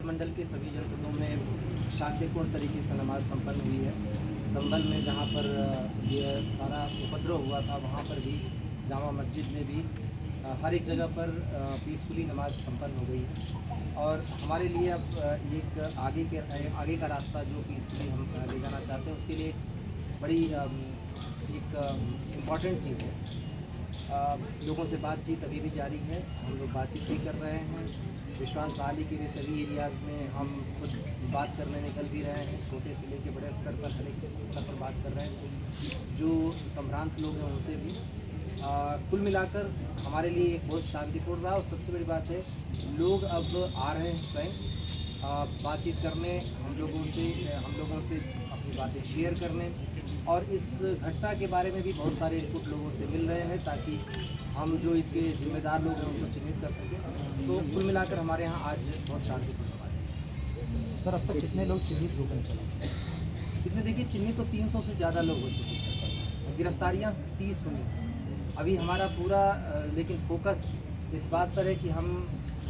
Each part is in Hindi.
मंडल के सभी जनपदों में शांतिपूर्ण तरीके से नमाज संपन्न हुई है। संभल में जहाँ पर ये सारा उपद्रव हुआ था वहाँ पर भी जामा मस्जिद में भी हर एक जगह पर पीसफुली नमाज संपन्न हो गई है। और हमारे लिए अब एक आगे का रास्ता जो पीसफुली हम ले जाना चाहते हैं उसके लिए बड़ी एक इम्पॉर्टेंट चीज़ है। लोगों से बातचीत अभी भी जारी है, हम लोग बातचीत भी कर रहे हैं। विश्वास बहाली के लिए सभी एरियाज़ में हम खुद बात करने निकल भी रहे हैं, छोटे से लेकर बड़े स्तर पर हर एक स्तर पर बात कर रहे हैं। जो संभ्रांत लोग हैं उनसे भी कुल मिलाकर हमारे लिए एक बहुत शांतिपूर्ण रहा। और सबसे बड़ी बात है लोग अब आ रहे हैं स्वयं बातचीत करने, हम लोगों से अपनी बातें शेयर करने, और इस घटना के बारे में भी बहुत सारे इनपुट लोगों से मिल रहे हैं ताकि हम जो इसके जिम्मेदार लोग हैं उनको चिन्हित कर सकें। तो कुल मिलाकर हमारे यहाँ आज बहुत शांतिपूर्ण बात है। सर, अब तक कितने लोग चिन्हित हो गए चला? इसमें देखिए चिन्हित तो 300 से ज़्यादा लोग हो चुके हैं, गिरफ्तारियाँ 30 हुई। अभी हमारा पूरा लेकिन फोकस इस बात पर है कि हम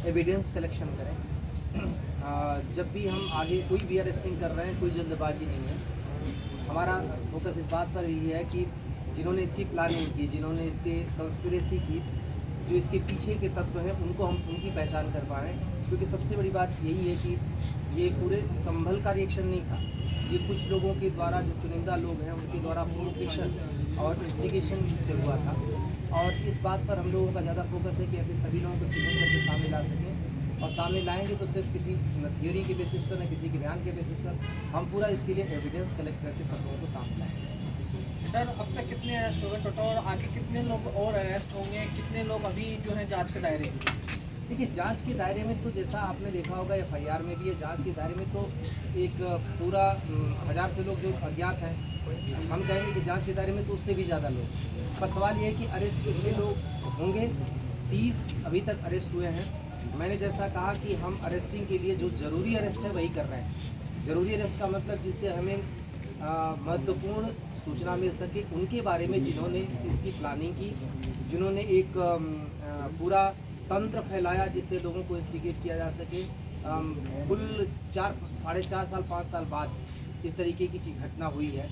एविडेंस कलेक्शन करें। जब भी हम आगे कोई भी अरेस्टिंग कर रहे हैं कोई जल्दबाजी नहीं है। हमारा फोकस इस बात पर ही है कि जिन्होंने इसकी प्लानिंग की, जिन्होंने इसके कंस्पिरेसी की, जो इसके पीछे के तत्व हैं उनको हम उनकी पहचान कर पाएँ। क्योंकि सबसे बड़ी बात यही है कि ये पूरे संभल का रिएक्शन नहीं था, ये कुछ लोगों के द्वारा जो चुनिंदा लोग हैं उनके द्वारा प्रोवोकेशन और इंस्टिगेशन से हुआ था। और इस बात पर हम लोगों का ज़्यादा फोकस है कि ऐसे सभी लोगों को चिन्हित करके सामने ला सकें। और सामने लाएंगे तो सिर्फ किसी थियोरी के बेसिस पर, न किसी के बयान के बेसिस पर, हम पूरा इसके लिए एविडेंस कलेक्ट करके सब लोगों को सामने लाएंगे। सर, अब तक कितने अरेस्ट हो गए टोटल और आगे कितने लोग और अरेस्ट होंगे, कितने लोग अभी जो है जांच के दायरे में? देखिए जांच के दायरे में तो जैसा आपने देखा होगा एफआईआर में भी है, जांच के दायरे में तो एक पूरा 1000 से लोग जो अज्ञात हैं, हम कहेंगे कि जांच के दायरे में तो उससे भी ज़्यादा लोग। पर सवाल ये है कि अरेस्ट कितने लोग होंगे। 30 अभी तक अरेस्ट हुए हैं। मैंने जैसा कहा कि हम अरेस्टिंग के लिए जो ज़रूरी अरेस्ट है वही कर रहे हैं। ज़रूरी अरेस्ट का मतलब जिससे हमें महत्वपूर्ण सूचना मिल सके उनके बारे में जिन्होंने इसकी प्लानिंग की, जिन्होंने एक पूरा तंत्र फैलाया जिससे लोगों को इंस्टिगेट किया जा सके। कुल 4-4.5 साल 5 साल बाद इस तरीके की घटना हुई है।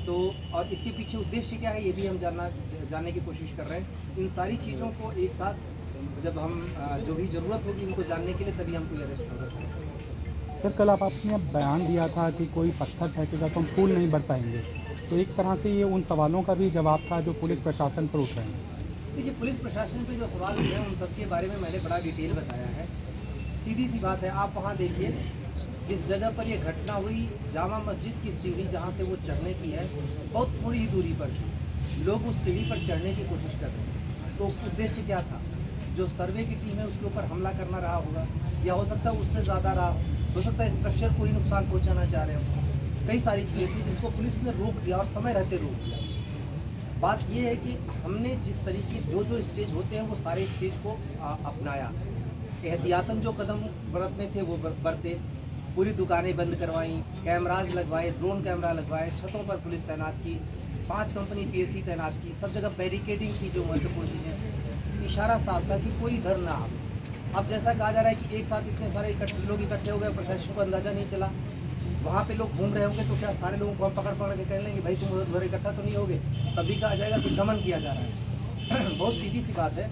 तो और इसके पीछे उद्देश्य क्या है ये भी हम जानने की कोशिश कर रहे हैं। इन सारी चीज़ों को एक साथ जब हम जो भी ज़रूरत होगी इनको जानने के लिए तभी हम कोई अरेस्ट होगा। सर, कल आपने बयान दिया था कि कोई पत्थर फेंकेगा तो हम फूल नहीं बरसाएंगे, तो एक तरह से ये उन सवालों का भी जवाब था जो पुलिस प्रशासन पर उठ रहे हैं। देखिए पुलिस प्रशासन पे जो सवाल उठे हैं उन सब के बारे में मैंने बड़ा डिटेल बताया है। सीधी सी बात है, आप वहाँ देखिए जिस जगह पर ये घटना हुई, जामा मस्जिद की सीढ़ी जहाँ से वो चढ़ने की है बहुत थोड़ी ही दूरी पर थी। लोग उस सीढ़ी पर चढ़ने की कोशिश कर रहे हैं। तो उद्देश्य क्या था? जो सर्वे की टीम है उसके ऊपर हमला करना रहा होगा, या हो सकता है उससे ज़्यादा रहा हो सकता है स्ट्रक्चर को ही नुकसान पहुंचाना चाह रहे हो। कई सारी चीज़ें थी जिसको पुलिस ने रोक दिया और समय रहते रोक दिया। बात यह है कि हमने जिस तरीके जो स्टेज होते हैं वो सारे स्टेज को अपनाया। एहतियातन जो कदम बरतने थे वो बरते। पूरी दुकानें बंद करवाई, कैमराज लगवाए, ड्रोन कैमरा लगवाए, छतों पर पुलिस तैनात की, 5 कंपनी पीएसी तैनात की, सब जगह बैरिकेडिंग की। जो महत्वपूर्ण चीज़ें, इशारा साफ था कि कोई इधर ना आए। अब जैसा कहा जा रहा है कि एक साथ इतने सारे लोग इकट्ठे हो गए, प्रशासन को अंदाज़ा नहीं चला। वहाँ पे लोग घूम रहे होंगे तो क्या सारे लोगों को हम पकड़ के कह लेंगे भाई तुम उधर इकट्ठा तो नहीं होगे? तभी कहा जाएगा कि दमन किया जा रहा है। बहुत सीधी सी बात है,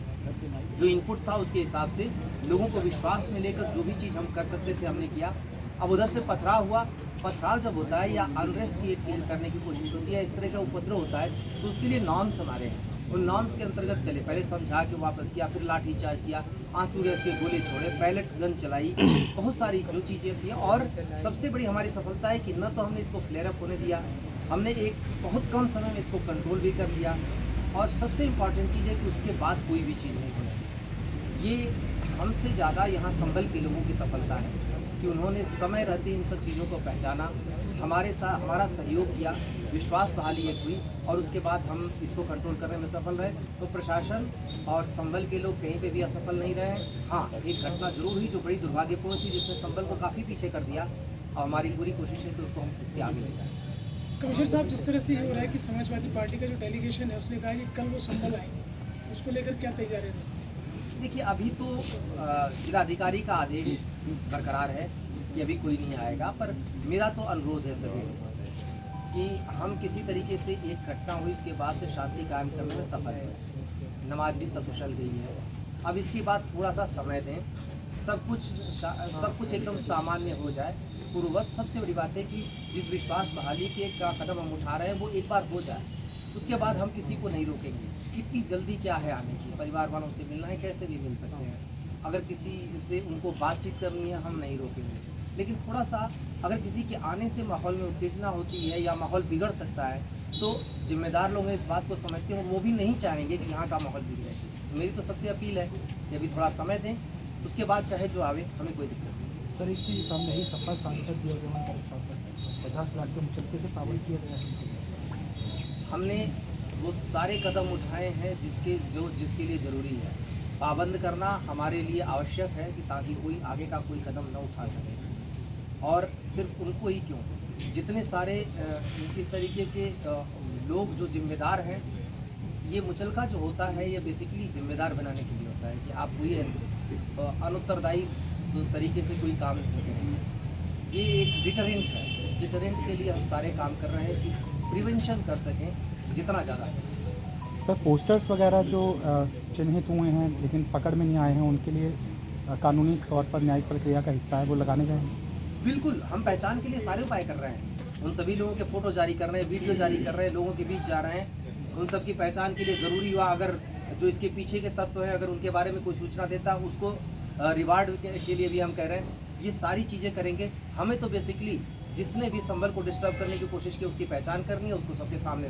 जो इनपुट था उसके हिसाब से लोगों को विश्वास में लेकर जो भी चीज़ हम कर सकते थे हमने किया। अब उधर से पथराव हुआ। पथराव जब होता है या अनरेस्ट क्रिएट करने की कोशिश होती है, इस तरह का उपद्रव होता है, तो उसके लिए नॉर्म्स हमारे हैं। उन नॉर्म्स के अंतर्गत चले। पहले समझा के वापस किया, फिर लाठी चार्ज किया, आंसू गैस के गोले छोड़े, पैलेट गन चलाई, बहुत सारी जो चीज़ें थी। और सबसे बड़ी हमारी सफलता है कि न तो हमने इसको फ्लेयर अप होने दिया, हमने एक बहुत कम समय में इसको कंट्रोल भी कर लिया। और सबसे इम्पॉर्टेंट चीज़ है कि उसके बाद कोई भी चीज़ नहीं हुई। ये हमसे ज़्यादा यहाँ संभल के लोगों की सफलता है कि उन्होंने समय रहते इन सब चीज़ों को पहचाना, हमारा सहयोग किया, विश्वास बहाली एक हुई, और उसके बाद हम इसको कंट्रोल करने में सफल रहे। तो प्रशासन और संभल के लोग कहीं पे भी असफल नहीं रहे। हाँ, एक घटना जरूर हुई जो बड़ी दुर्भाग्यपूर्ण थी, जिसने संभल को काफ़ी पीछे कर दिया, और हमारी पूरी कोशिश है कि उसको हम इसके आगे ले जाएं। कमिश्नर साहब, जिस तरह से ये हो रहा है कि समाजवादी पार्टी का जो डेलीगेशन है उसने कहा कि कल वो संभल आएंगे, उसको लेकर क्या तैयारी है? देखिए, अभी तो जिलाधिकारी का आदेश बरकरार है। कि अभी कोई नहीं आएगा, पर मेरा तो अनुरोध है सभी लोगों से कि हम किसी तरीके से एक घटना हुई उसके बाद से शांति कायम करने में सफल हुए, नमाज भी सकुशल गई है। अब इसके बाद थोड़ा सा समय दें, सब कुछ एकदम सामान्य हो जाए पूर्ववत। सबसे बड़ी बात है कि जिस विश्वास बहाली के का कदम हम उठा रहे हैं वो एक बार हो जाए, उसके बाद हम किसी को नहीं रोकेंगे। कितनी जल्दी क्या है आने की, परिवार वालों से मिलना है, कैसे भी मिल सकते हैं। अगर किसी से उनको बातचीत करनी है हम नहीं रोकेंगे, लेकिन थोड़ा सा अगर किसी के आने से माहौल में उत्तेजना होती है या माहौल बिगड़ सकता है तो जिम्मेदार लोग इस बात को समझते हैं, वो भी नहीं चाहेंगे कि यहाँ का माहौल बिगड़े। मेरी तो सबसे अपील है कि अभी थोड़ा समय दें, उसके बाद चाहे जो आवे, हमें कोई दिक्कत नहीं। सर इसी सामने ही सपा सांसद दिया गया 50 लाख के मुचलके से पाबंद किया गया है। हमने वो सारे कदम उठाए हैं जिसके लिए ज़रूरी है। पाबंद करना हमारे लिए आवश्यक है कि ताकि कोई आगे का कोई कदम न उठा सके। और सिर्फ उनको ही क्यों, जितने सारे इस तरीके के लोग जो जिम्मेदार हैं, ये मुचलका जो होता है ये बेसिकली जिम्मेदार बनाने के लिए होता है कि आप कोई अनुत्तरदायी तरीके से कोई काम नहीं करेंगे। ये एक डिटरेंट है, उस डिटरेंट के लिए हम सारे काम कर रहे हैं कि प्रिवेंशन कर सकें जितना ज़्यादा है। सर पोस्टर्स वगैरह जो चिन्हित हुए हैं लेकिन पकड़ में नहीं आए हैं, उनके लिए कानूनी तौर पर न्यायिक प्रक्रिया का हिस्सा है, वो लगाने जाएंगे? बिल्कुल, हम पहचान के लिए सारे उपाय कर रहे हैं। उन सभी लोगों के फ़ोटो जारी कर रहे हैं, वीडियो जारी कर रहे हैं, लोगों के बीच जा रहे हैं। उन सब की पहचान के लिए ज़रूरी हुआ, अगर जो इसके पीछे के तत्व हैं अगर उनके बारे में कोई सूचना देता है उसको रिवार्ड के लिए भी हम कह रहे हैं। ये सारी चीज़ें करेंगे। हमें तो बेसिकली जिसने भी संबल को डिस्टर्ब करने की कोशिश की उसकी पहचान करनी है, उसको सबके सामने